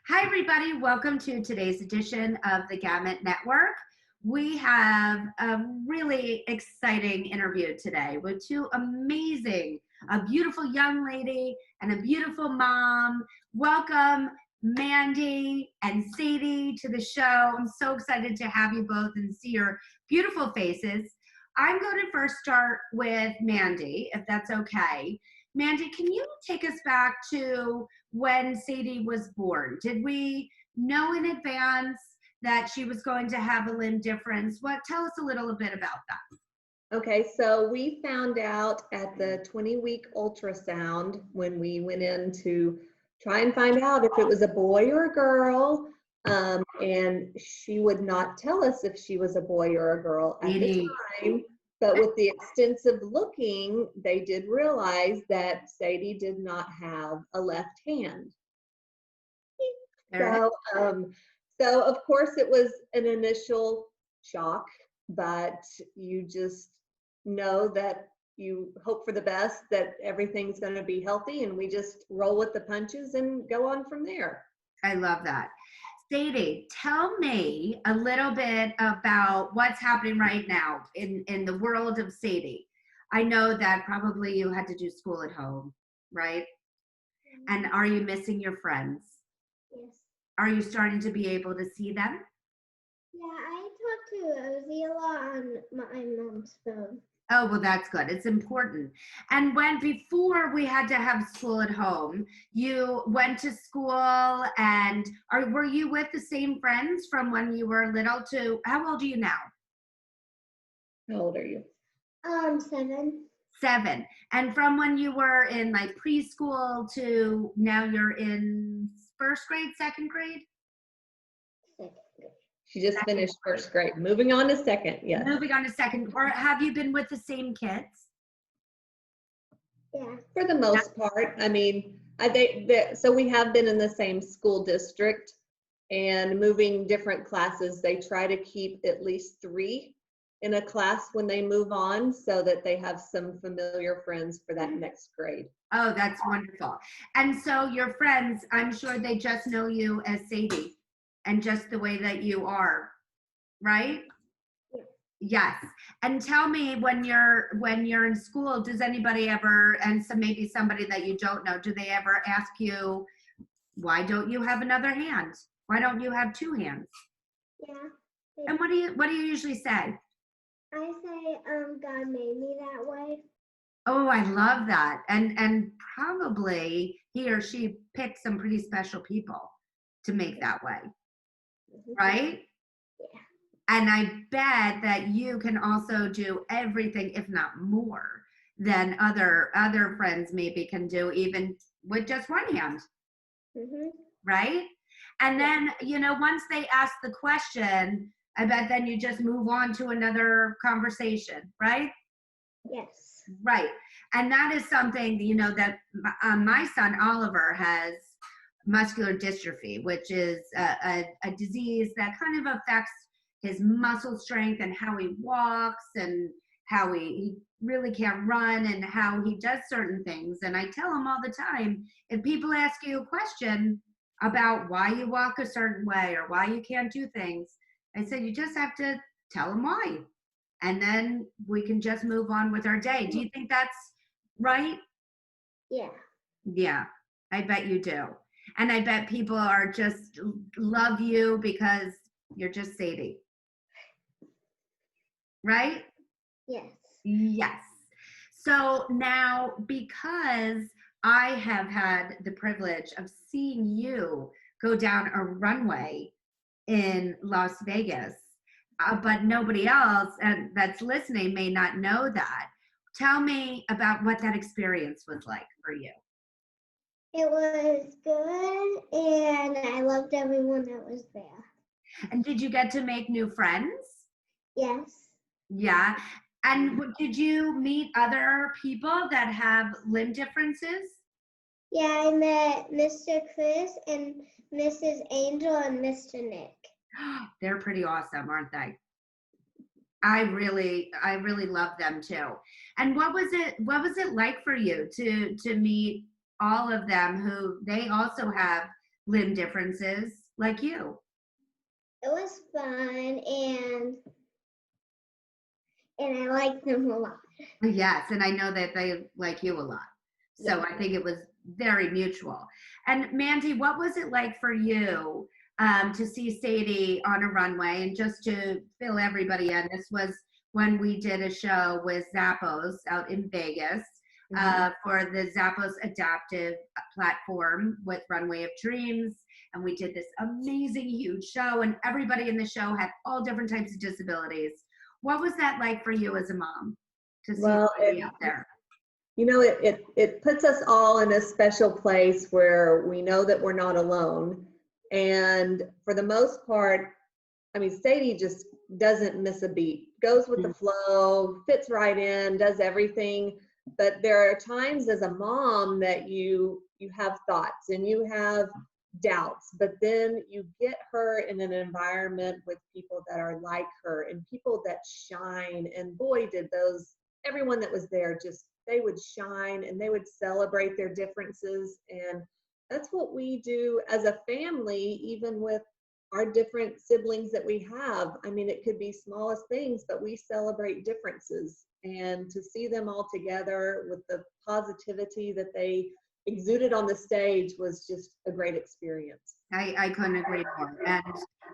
Hi, everybody. Welcome to today's edition of the Gamut Network. We have a really exciting interview today with two amazing, a beautiful young lady and a beautiful mom. Welcome, Mindy and Sadie, to the show. I'm so excited to have you both and see your beautiful faces. I'm going to first start with Mindy, if that's okay. Mindy, can you take us back to when Sadie was born? Did we know in advance that she was going to have a limb difference? Tell us a little bit about that. Okay, so we found out at the 20-week ultrasound when we went in to try and find out if it was a boy or a girl, and she would not tell us if she was a boy or a girl at the time. But with the extensive looking, they did realize that Sadie did not have a left hand. So of course it was an initial shock, but you just know that you hope for the best, that everything's going to be healthy, and we just roll with the punches and go on from there. I love that. Sadie, tell me a little bit about what's happening right now in the world of Sadie. I know that probably you had to do school at home, right? And are you missing your friends? Yes. Are you starting to be able to see them? Yeah, I talk to Ozzy a lot on my mom's phone. Oh, well, that's good. It's important. And before we had to have school at home, you went to school and were you with the same friends from when you were little to, how old are you now? How old are you? 7. 7. And from when you were in like preschool to now you're in first grade, second grade? Second grade. She just finished first grade. Moving on to second, yes. Moving on to second. Or have you been with the same kids? Yeah. For the most part. I mean, so we have been in the same school district, and moving different classes, they try to keep at least 3 in a class when they move on so that they have some familiar friends for that next grade. Oh, that's wonderful. And so your friends, I'm sure they just know you as Sadie and just the way that you are, right? Yeah. Yes. And tell me, when you're in school, does anybody ever, and so maybe somebody that you don't know, do they ever ask you, why don't you have another hand? Why don't you have 2 hands? Yeah. And what do you usually say? I say, God made me that way. Oh, I love that. And probably he or she picked some pretty special people to make that way, right? Yeah. And I bet that you can also do everything, if not more, than other friends maybe can do, even with just 1 hand, right? And then, once they ask the question, I bet then you just move on to another conversation, right? Yes. Right. And that is something, that my son Oliver has muscular dystrophy, which is a disease that kind of affects his muscle strength and how he walks and how he really can't run and how he does certain things. And I tell him all the time, if people ask you a question about why you walk a certain way or why you can't do things, I said, you just have to tell them why. And then we can just move on with our day. Do you think that's right? Yeah. Yeah, I bet you do. And I bet people are just love you because you're just Sadie. Right? Yes. Yes. So now, because I have had the privilege of seeing you go down a runway in Las Vegas, but nobody else that's listening may not know that. Tell me about what that experience was like for you. It was good, and I loved everyone that was there. And did you get to make new friends? Yes. Yeah. And did you meet other people that have limb differences? Yeah, I met Mr. Chris and Mrs. Angel and Mr. Nick. They're pretty awesome, aren't they? I really love them too. And what was it like for you to meet all of them who they also have limb differences like you. It was fun, and I liked them a lot. Yes, and I know that they like you a lot. So Yeah. I think it was very mutual. And Mandy, what was it like for you to see Sadie on a runway? And just to fill everybody in, this was when we did a show with Zappos out in Vegas for the Zappos Adaptive platform with Runway of Dreams. And we did this amazing, huge show, and everybody in the show had all different types of disabilities. What was that like for you as a mom to see Sadie out there? You know, it puts us all in a special place where we know that we're not alone. And for the most part, I mean, Sadie just doesn't miss a beat, goes with the flow, fits right in, does everything. But there are times as a mom that you have thoughts and you have doubts, but then you get her in an environment with people that are like her and people that shine. And boy, did everyone that was there just, they would shine and they would celebrate their differences. And that's what we do as a family, even with our different siblings that we have. I mean, it could be smallest things, but we celebrate differences. And to see them all together with the positivity that they exuded on the stage was just a great experience. I couldn't agree more. And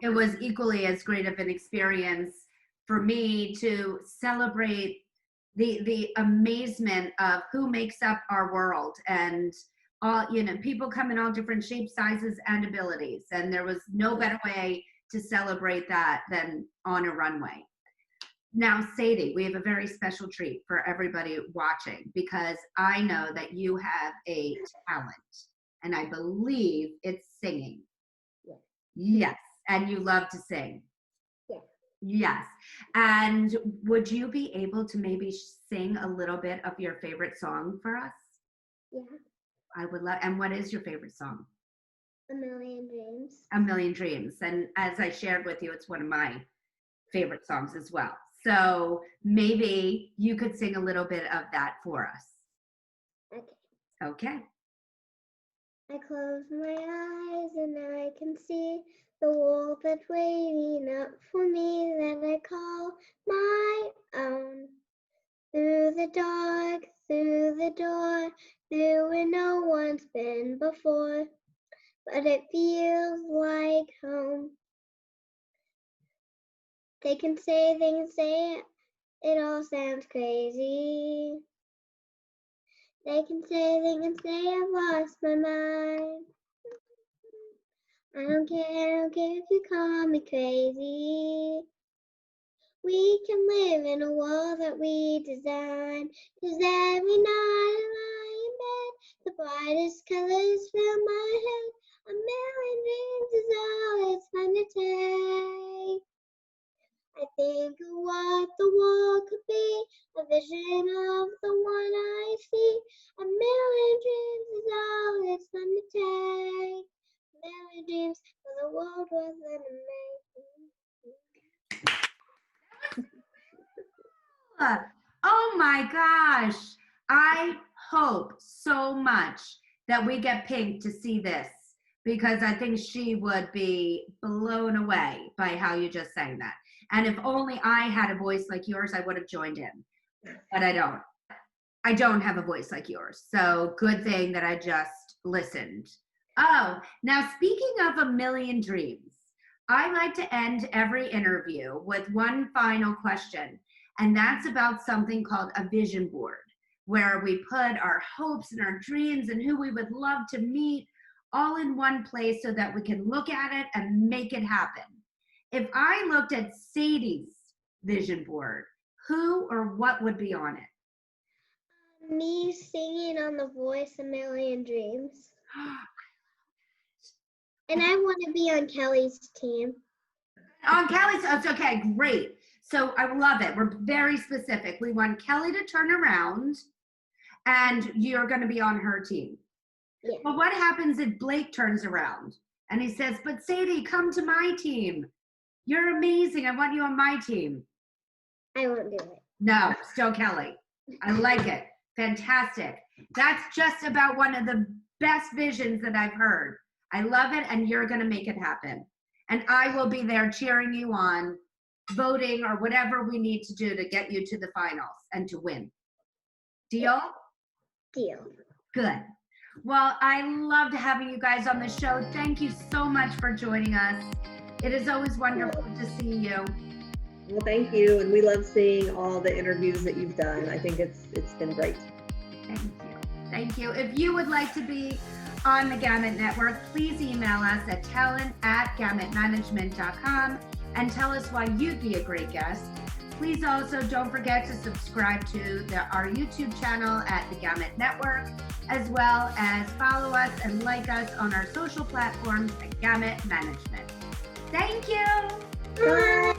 it was equally as great of an experience for me to celebrate the amazement of who makes up our world, and all, you know, people come in all different shapes, sizes, and abilities. And there was no better way to celebrate that than on a runway. Now, Sadie, we have a very special treat for everybody watching, because I know that you have a talent, and I believe it's singing. Yeah. Yes, and you love to sing. Yeah. Yes. And would you be able to maybe sing a little bit of your favorite song for us? Yeah. I would love. And what is your favorite song? A Million Dreams. A Million Dreams. And as I shared with you, it's one of my favorite songs as well. So maybe you could sing a little bit of that for us. Okay. Okay. I close my eyes and I can see the world that's waiting up for me that I call my own. Through the dark, through the door, through where no one's been before, but it feels like home. They can say it all sounds crazy. They can say I've lost my mind. I don't care if you call me crazy. We can live in a world that we design. 'Cause every night I lie in bed, the brightest colors fill my head. A million dreams is all it's fun to take. I think of what the world could be, a vision of the one I see. A million dreams is all it's fun to take. A million dreams for the world worth living. Oh my gosh. I hope so much that we get Pink to see this, because I think she would be blown away by how you just sang that. And if only I had a voice like yours, I would have joined in. But I don't. I don't have a voice like yours. So good thing that I just listened. Oh, now speaking of a million dreams, I like to end every interview with one final question. And that's about something called a vision board, where we put our hopes and our dreams and who we would love to meet all in one place so that we can look at it and make it happen. If I looked at Sadie's vision board, who or what would be on it? Me singing on The Voice, A Million Dreams. And I want to be on Kelly's team. On Kelly's, oh, okay, great. So I love it. We're very specific. We want Kelly to turn around and you're going to be on her team. Yeah. But what happens if Blake turns around and he says, but Sadie, come to my team. You're amazing. I want you on my team. I won't do it. No, still Kelly. I like it. Fantastic. That's just about one of the best visions that I've heard. I love it, and you're going to make it happen. And I will be there cheering you on, voting, or whatever we need to do to get you to the finals and to win. Deal? Deal. Good. Well, I loved having you guys on the show. Thank you so much for joining us. It is always wonderful to see you. Well, thank you. And we love seeing all the interviews that you've done. I think it's been great. Thank you. Thank you. If you would like to be on the Gamut Network, please email us at talent@gamutmanagement.com and tell us why you'd be a great guest. Please also don't forget to subscribe to our YouTube channel at the Gamut Network, as well as follow us and like us on our social platforms at Gamut Management. Thank you. Bye.